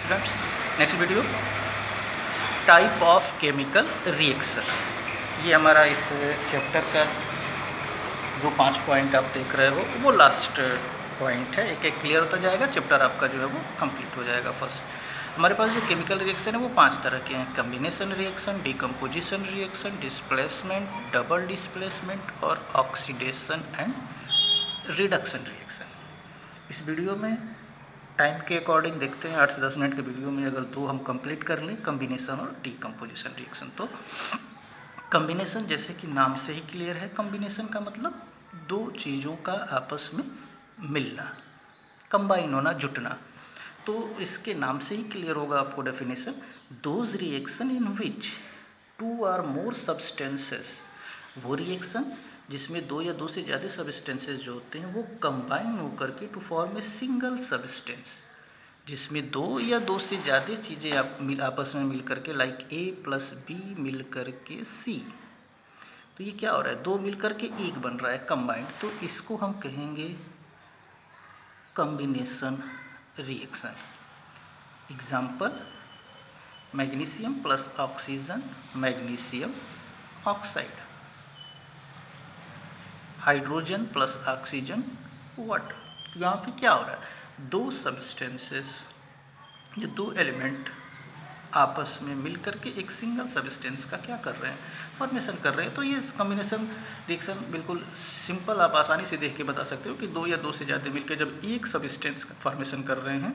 Students, next video type of chemical reaction. ये हमारा इस चैप्टर का जो 5 पॉइंट आप देख रहे हो वो लास्ट पॉइंट है। एक एक क्लियर होता जाएगा, चैप्टर आपका जो है वो कंप्लीट हो जाएगा। फर्स्ट हमारे पास जो केमिकल रिएक्शन है वो 5 तरह के हैं: combination reaction, decomposition reaction, displacement, double displacement और ऑक्सीडेशन एंड रिडक्शन रिएक्शन। इस वीडियो में टाइम के अकॉर्डिंग देखते हैं, 8 से 10 मिनट के वीडियो में अगर दो हम कंप्लीट कर लें, कम्बिनेशन और डिकम्पोजिशन रिएक्शन। तो कम्बिनेशन जैसे कि नाम से ही क्लियर है, कम्बिनेशन का मतलब दो चीज़ों का आपस में मिलना, कंबाइन होना, जुटना। तो इसके नाम से ही क्लियर होगा आपको definition, those reaction in which 2 और मोर सब्सटेंसेस, वो रिएक्शन जिसमें 2 या 2 से ज़्यादा सब्सटेंसेस जो होते हैं वो कंबाइन होकर के to form a single substance, जिसमें 2 या 2 से ज़्यादा चीज़ें आपस में मिल करके, लाइक A प्लस B मिल करके C। तो ये क्या हो रहा है, 2 मिल करके एक बन रहा है कंबाइंड, तो इसको हम कहेंगे combination reaction. Example, magnesium plus oxygen, magnesium oxide. Hydrogen plus oxygen, water. यहाँ पे क्या हो रहा है, दो सब्सटेंसेस, ये दो एलिमेंट आपस में मिलकर के एक सिंगल सब्सटेंस का क्या कर रहे हैं, फॉर्मेशन कर रहे हैं। तो ये कॉम्बिनेशन रिएक्शन बिल्कुल सिंपल, आप आसानी से देख के बता सकते हो कि 2 या 2 से ज़्यादा मिलकर जब एक सब्सटेंस का फॉर्मेशन कर रहे हैं,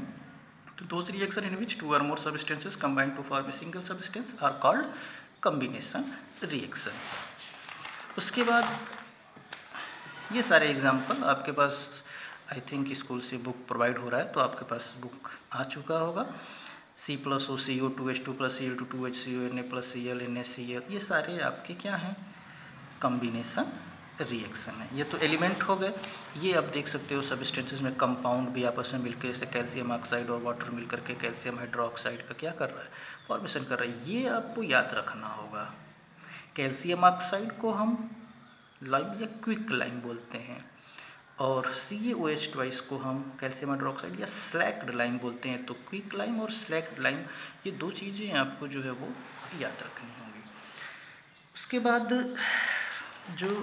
तो दोज रिएक्शन इन विच 2 और more substances combine to form a single substance are called combination reaction. उसके बाद ये सारे एग्जाम्पल आपके पास, आई थिंक स्कूल से बुक प्रोवाइड हो रहा है, तो आपके पास बुक आ चुका होगा। C+O CO2H2 plus Cl2 2HCO Na plus Cl NaCl, ये सारे आपके क्या हैं, कॉम्बिनेशन रिएक्शन है। ये तो एलिमेंट हो गए। ये आप देख सकते हो सब्सटेंसेस में कंपाउंड भी आपस में मिलकर, जैसे कैल्शियम ऑक्साइड और वाटर मिलकर के कैल्शियम हाइड्रोक्साइड का क्या कर रहा है, फॉर्मेशन कर रहा है। ये आपको याद रखना होगा। कैल्शियम ऑक्साइड को हम लाइम या क्विक लाइम बोलते हैं, और CaOH को हम कैल्शियम हाइड्रोक्साइड या स्लैक्ड लाइम बोलते हैं। तो क्विक लाइम और स्लैक्ड लाइम, ये दो चीज़ें आपको जो है वो याद रखनी होंगी। उसके बाद जो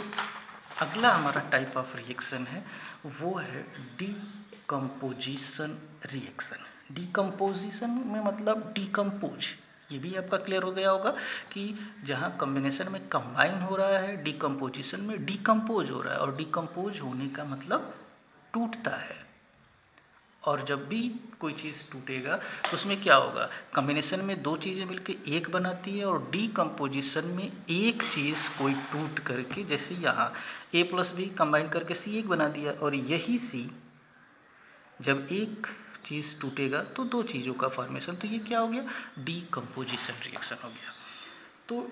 अगला हमारा टाइप ऑफ रिएक्शन है वो है डीकम्पोजिशन रिएक्शन। डीकम्पोजिशन में मतलब डीकम्पोज, ये भी आपका क्लियर हो गया होगा कि जहाँ कॉम्बिनेशन में कंबाइन हो रहा है, डीकम्पोजिशन में डीकम्पोज हो रहा है। और डीकम्पोज होने का मतलब टूटता है। और जब भी कोई चीज़ टूटेगा तो उसमें क्या होगा, कॉम्बिनेशन में दो चीज़ें मिलकर एक बनाती है, और डीकम्पोजिशन में एक चीज़ कोई टूट करके, जैसे यहाँ A प्लस B कंबाइन करके C एक बना दिया, और यही C जब एक चीज़ टूटेगा तो दो चीज़ों का फॉर्मेशन, तो ये क्या हो गया, डीकम्पोजिशन रिएक्शन हो गया। तो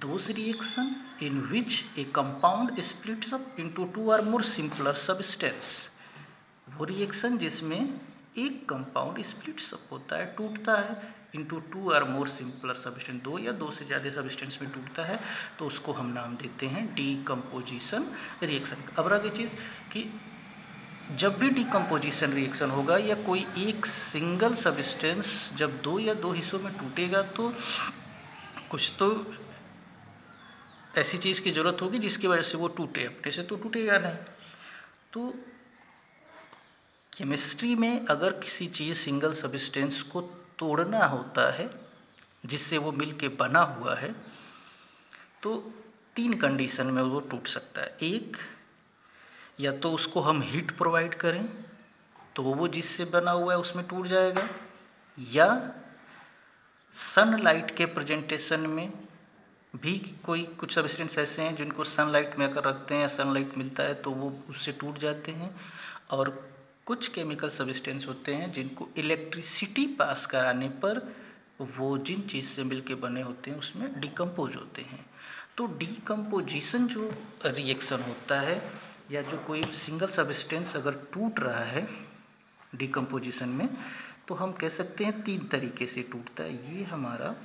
those reaction in which A compound splits up into 2 और मोर सिंपलर सब्सटेंस, वो रिएक्शन जिसमें एक कंपाउंड स्प्लिट्स अप होता है, टूटता है, इनटू 2 और मोर सिंपलर सब्सटेंस, 2 या 2 से ज़्यादा सब्सटेंस में टूटता है, तो उसको हम नाम देते हैं डीकम्पोजिशन रिएक्शन। अब रह गई चीज़ कि जब भी डीकम्पोजिशन रिएक्शन होगा या कोई एक सिंगल सब्सटेंस जब 2 या 2 हिस्सों में टूटेगा, तो कुछ तो ऐसी चीज़ की ज़रूरत होगी जिसकी वजह से वो टूटे, अपने से तो टूटेगा नहीं। तो केमिस्ट्री में अगर किसी चीज़ सिंगल सब्सटेंस को तोड़ना होता है जिससे वो मिल के बना हुआ है, तो 3 कंडीशन में वो टूट सकता है। एक, या तो उसको हम हीट प्रोवाइड करें तो वो जिससे बना हुआ है उसमें टूट जाएगा, या सनलाइट के प्रेजेंटेशन में भी कोई कुछ सब्सटेंस ऐसे हैं जिनको सनलाइट में अगर रखते हैं या सनलाइट मिलता है तो वो उससे टूट जाते हैं, और कुछ केमिकल सब्सटेंस होते हैं जिनको इलेक्ट्रिसिटी पास कराने पर वो जिन चीज़ से मिलके बने होते हैं उसमें डिकम्पोज होते हैं। तो डीकम्पोजिशन जो रिएक्शन होता है, या जो कोई सिंगल सब्सटेंस अगर टूट रहा है डीकम्पोजिशन में, तो हम कह सकते हैं 3 तरीके से टूटता है। ये हमारा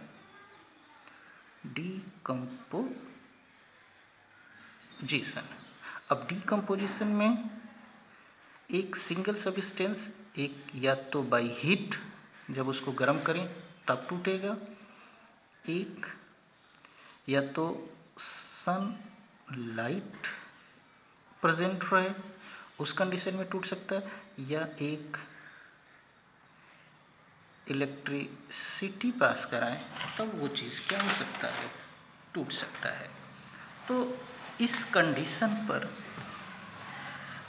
डीकम्पोजिशन। अब डीकम्पोजिशन में एक सिंगल सब्सटेंस, एक या तो बाय हीट जब उसको गर्म करें तब टूटेगा। एक या तो सन लाइट प्रेजेंट रहे उस कंडीशन में टूट सकता है, या एक इलेक्ट्रिसिटी पास कराएं तब वो चीज़ क्या हो सकता है, टूट सकता है। तो इस कंडीशन पर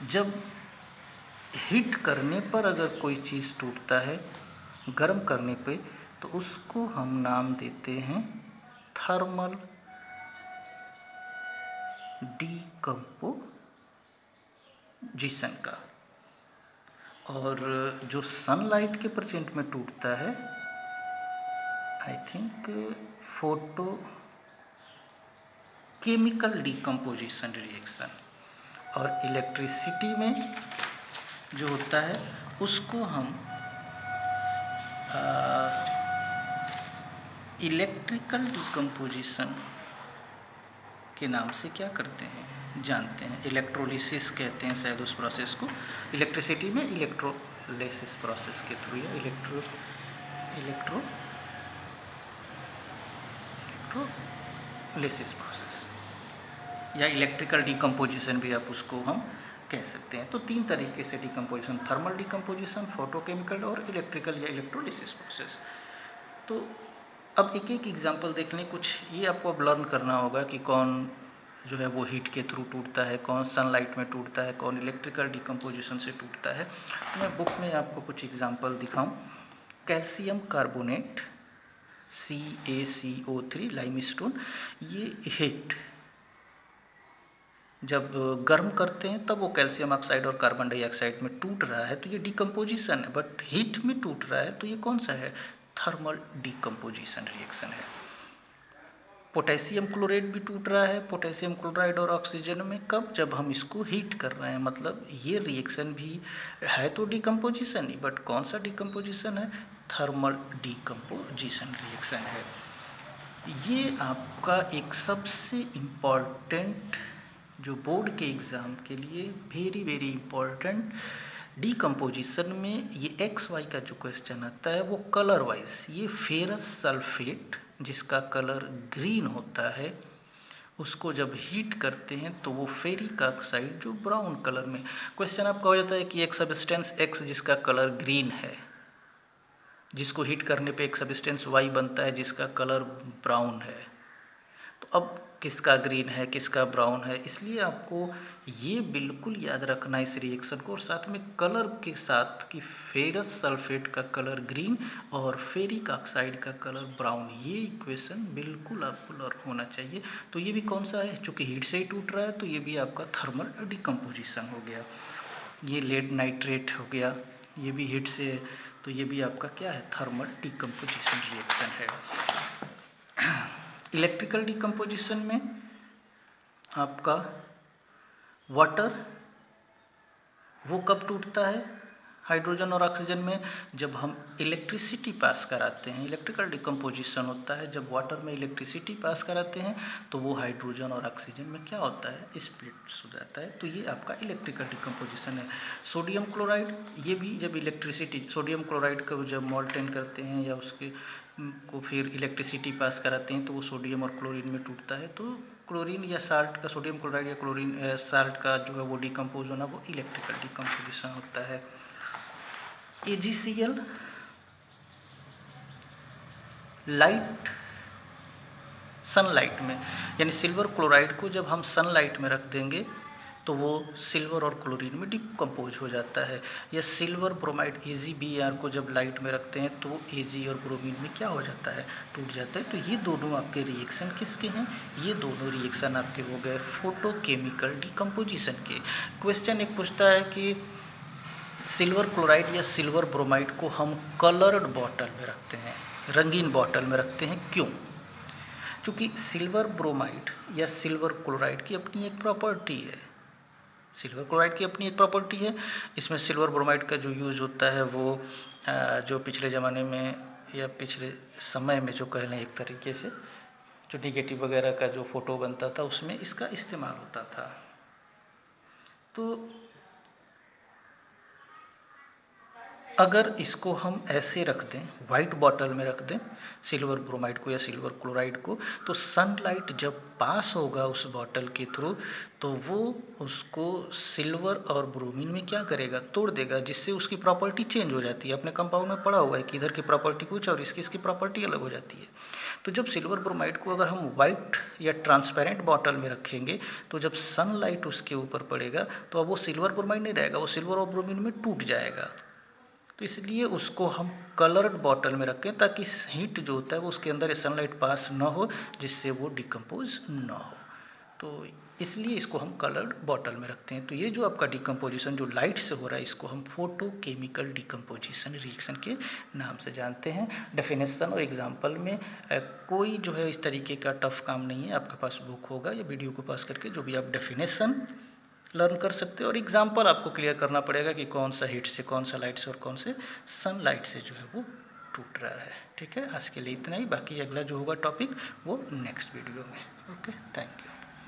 जब हीट करने पर अगर कोई चीज़ टूटता है गर्म करने पे, तो उसको हम नाम देते हैं थर्मल डीकम्पोजिशन का। और जो सनलाइट के प्रेजेंट में टूटता है I think photo chemical decomposition reaction, और इलेक्ट्रिसिटी में जो होता है उसको हम इलेक्ट्रिकल डीकम्पोजिशन के नाम से क्या करते हैं, जानते हैं। इलेक्ट्रोलिसिस कहते हैं शायद उस प्रोसेस को। इलेक्ट्रिसिटी में इलेक्ट्रोलिसिस प्रोसेस के थ्रू, या इलेक्ट्रोलिसिस प्रोसेस, या इलेक्ट्रिकल डीकम्पोजिशन भी आप उसको हम कह सकते हैं। तो तीन तरीके से डीकम्पोजिशन, थर्मल डीकम्पोजिशन, फोटोकेमिकल और इलेक्ट्रिकल या इलेक्ट्रोलिसिस प्रोसेस। तो अब एक एक एग्जांपल देख लें। कुछ ये आपको अब लर्न करना होगा कि कौन जो है वो हीट के थ्रू टूटता है, कौन सनलाइट में टूटता है, कौन इलेक्ट्रिकल डीकम्पोजिशन से टूटता है। मैं बुक में आपको कुछ एग्जांपल दिखाऊं। कैल्शियम कार्बोनेट CaCO3 लाइमस्टोन, ये हीट जब गर्म करते हैं तब वो कैल्शियम ऑक्साइड और कार्बन डाइऑक्साइड में टूट रहा है, तो ये डीकम्पोजिशन है। बट हीट में टूट रहा है तो ये कौन सा है, थर्मल डीकम्पोजिशन रिएक्शन है। पोटेशियम क्लोराइड भी टूट रहा है, पोटेशियम क्लोराइड और ऑक्सीजन में, कब, जब हम इसको हीट कर रहे हैं। मतलब ये रिएक्शन भी है तो डीकम्पोजिशन ही, बट कौन सा डीकम्पोजिशन है, थर्मल डीकम्पोजिशन रिएक्शन है। ये आपका एक सबसे इम्पॉर्टेंट जो बोर्ड के एग्ज़ाम के लिए वेरी वेरी इम्पॉर्टेंट, डीकम्पोजिशन में ये XY का जो क्वेश्चन आता है वो कलर वाइज, ये फेरस सल्फेट जिसका कलर ग्रीन होता है उसको जब हीट करते हैं तो वो फेरिक ऑक्साइड जो ब्राउन कलर में, क्वेश्चन आपका हो जाता है कि एक सब्सटेंस X जिसका कलर ग्रीन है, जिसको हीट करने पे एक सब्सटेंस Y बनता है जिसका कलर ब्राउन है। तो अब किसका ग्रीन है किसका ब्राउन है, इसलिए आपको ये बिल्कुल याद रखना इस रिएक्शन को, और साथ में कलर के साथ कि फेरस सल्फेट का कलर ग्रीन और फेरिक ऑक्साइड का कलर ब्राउन, ये इक्वेशन बिल्कुल आपको लर्न होना चाहिए। तो ये भी कौन सा है, चूँकि हीट से ही टूट रहा है तो ये भी आपका थर्मल डिकम्पोजिशन हो गया। ये लेड नाइट्रेट हो गया, ये भी हीट से है तो ये भी आपका क्या है, थर्मल डिकम्पोजिशन रिएक्शन है। इलेक्ट्रिकल डिकम्पोजिशन में आपका वाटर वो कब टूटता है हाइड्रोजन और ऑक्सीजन में, जब हम इलेक्ट्रिसिटी पास कराते हैं। इलेक्ट्रिकल डिकम्पोजिशन होता है जब वाटर में इलेक्ट्रिसिटी पास कराते हैं तो वो हाइड्रोजन और ऑक्सीजन में क्या होता है, स्प्लिट हो जाता है। तो ये आपका इलेक्ट्रिकल डिकम्पोजिशन है। सोडियम क्लोराइड, ये भी जब इलेक्ट्रिसिटी, सोडियम क्लोराइड को जब मॉल्टेन करते हैं या उसके को फिर इलेक्ट्रिसिटी पास कराते हैं तो वो सोडियम और क्लोरीन में टूटता है। तो क्लोरीन या साल्ट का, सोडियम क्लोराइड या क्लोरीन साल्ट का जो है वो डिकम्पोज होना वो इलेक्ट्रिकल डिकम्पोजिशन होता है। AgCl लाइट सनलाइट में, यानी सिल्वर क्लोराइड को जब हम सनलाइट में रख देंगे तो वो सिल्वर और क्लोरीन में डिकम्पोज हो जाता है। या सिल्वर ब्रोमाइड AgBr को जब लाइट में रखते हैं तो Ag और ब्रोमीन में क्या हो जाता है, टूट जाता है। तो ये दोनों आपके रिएक्शन किसके हैं, ये दोनों रिएक्शन आपके हो गए फोटोकेमिकल डिकम्पोजिशन के। क्वेश्चन एक पूछता है कि सिल्वर क्लोराइड या सिल्वर ब्रोमाइड को हम कलर्ड बॉटल में रखते हैं, रंगीन बॉटल में रखते हैं, क्यों? क्योंकि सिल्वर ब्रोमाइड या सिल्वर क्लोराइड की अपनी एक प्रॉपर्टी है, सिल्वर क्लोराइड की अपनी एक प्रॉपर्टी है। इसमें सिल्वर ब्रोमाइड का जो यूज़ होता है वो जो पिछले ज़माने में या पिछले समय में जो कह लें एक तरीके से जो निगेटिव वगैरह का जो फ़ोटो बनता था उसमें इसका इस्तेमाल होता था। तो अगर इसको हम ऐसे रख दें, वाइट बॉटल में रख दें सिल्वर ब्रोमाइड को या सिल्वर क्लोराइड को, तो सनलाइट जब पास होगा उस बॉटल के थ्रू तो वो उसको सिल्वर और ब्रोमीन में क्या करेगा, तोड़ देगा, जिससे उसकी प्रॉपर्टी चेंज हो जाती है। अपने कंपाउंड में पड़ा हुआ है कि इधर की प्रॉपर्टी कुछ और इसकी प्रॉपर्टी अलग हो जाती है। तो जब सिल्वर ब्रोमाइड को अगर हम वाइट या ट्रांसपेरेंट बॉटल में रखेंगे तो जब सनलाइट उसके ऊपर पड़ेगा तो अब वो सिल्वर ब्रोमाइड नहीं रहेगा, वो सिल्वर और ब्रोमीन में टूट जाएगा। तो इसलिए उसको हम कलर्ड बॉटल में रखें ताकि हीट जो होता है वो उसके अंदर सनलाइट पास ना हो, जिससे वो डिकम्पोज ना हो। तो इसलिए इसको हम कलर्ड बॉटल में रखते हैं। तो ये जो आपका डिकम्पोजिशन जो लाइट से हो रहा है इसको हम फोटोकेमिकल डिकम्पोजिशन रिएक्शन के नाम से जानते हैं। डेफिनेशन और एग्जांपल में कोई जो है इस तरीके का टफ काम नहीं है, आपके पास बुक होगा या वीडियो को पास करके जो भी आप डेफिनेशन लर्न कर सकते हो और एग्जाम्पल आपको क्लियर करना पड़ेगा कि कौन सा हीट से, कौन सा लाइट से और कौन से सनलाइट से जो है वो टूट रहा है। ठीक है, आज के लिए इतना ही, बाकी अगला जो होगा टॉपिक वो नेक्स्ट वीडियो में। Okay, thank you.